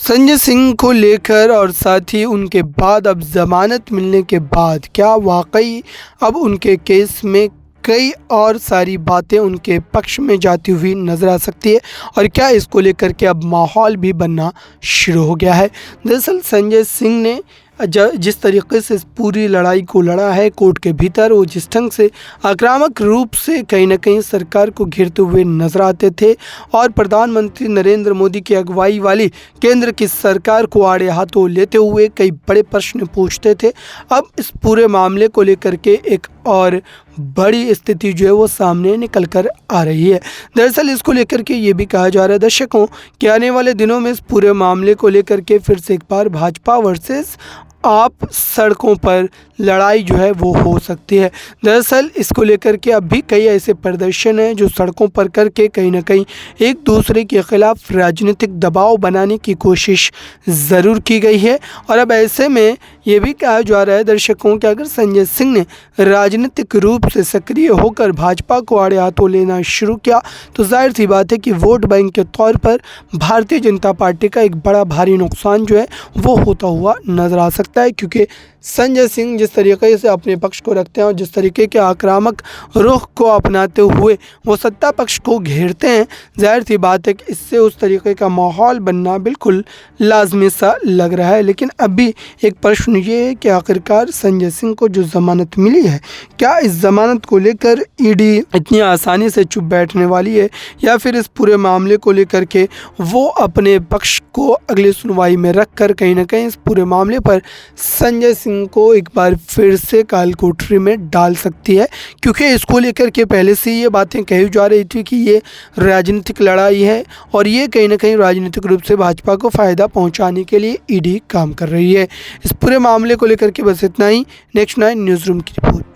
संजय सिंह को लेकर और साथ ही उनके बाद अब ज़मानत मिलने के बाद क्या वाकई अब उनके केस में कई और सारी बातें उनके पक्ष में जाती हुई नज़र आ सकती है और क्या इसको लेकर के अब माहौल भी बनना शुरू हो गया है। दरअसल संजय सिंह ने जिस तरीके से इस पूरी लड़ाई को लड़ा है कोर्ट के भीतर, वो जिस ढंग से आक्रामक रूप से कहीं ना कहीं सरकार को घेरते हुए नजर आते थे और प्रधानमंत्री नरेंद्र मोदी की अगुवाई वाली केंद्र की सरकार को आड़े हाथों लेते हुए कई बड़े प्रश्न पूछते थे। अब इस पूरे मामले को लेकर के एक और बड़ी स्थिति जो है वो सामने निकल कर आ रही है। दरअसल इसको लेकर के ये भी कहा जा रहा है दर्शकों कि आने वाले दिनों में इस पूरे मामले को लेकर के फिर से एक बार भाजपा वर्सेस आप सड़कों पर लड़ाई जो है वो हो सकती है। दरअसल इसको लेकर के अब भी कई ऐसे प्रदर्शन हैं जो सड़कों पर करके कहीं ना कहीं एक दूसरे के खिलाफ राजनीतिक दबाव बनाने की कोशिश ज़रूर की गई है। और अब ऐसे में ये भी कहा जा रहा है दर्शकों कि अगर संजय सिंह ने राजनीतिक रूप से सक्रिय होकर भाजपा को आड़े हाथों लेना शुरू किया तो जाहिर सी बात है कि वोट बैंक के तौर पर भारतीय जनता पार्टी का एक बड़ा भारी नुकसान जो है वो होता हुआ नजर आ सकता है। क्योंकि संजय सिंह जिस तरीके से अपने पक्ष को रखते हैं और जिस तरीके के आक्रामक रुख को अपनाते हुए वो सत्ता पक्ष को घेरते हैं, जाहिर सी बात है कि इससे उस तरीके का माहौल बनना बिल्कुल लाजमी सा लग रहा है। लेकिन अभी एक प्रश्न ये है कि आखिरकार संजय सिंह को जो ज़मानत मिली है, क्या इस ज़मानत को लेकर ईडी इतनी आसानी से चुप बैठने वाली है या फिर इस पूरे मामले को लेकर के वो अपने पक्ष को अगली सुनवाई में रख कर कहीं ना कहीं इस पूरे मामले पर संजय सिंह को एक बार फिर से काल कोठरी में डाल सकती है। क्योंकि इसको लेकर के पहले से ये बातें कही जा रही थी कि ये राजनीतिक लड़ाई है और ये कहीं ना कहीं राजनीतिक रूप से भाजपा को फ़ायदा पहुंचाने के लिए ईडी काम कर रही है। इस पूरे मामले को लेकर के बस इतना ही। नेक्स्ट 9 न्यूज़ रूम की रिपोर्ट।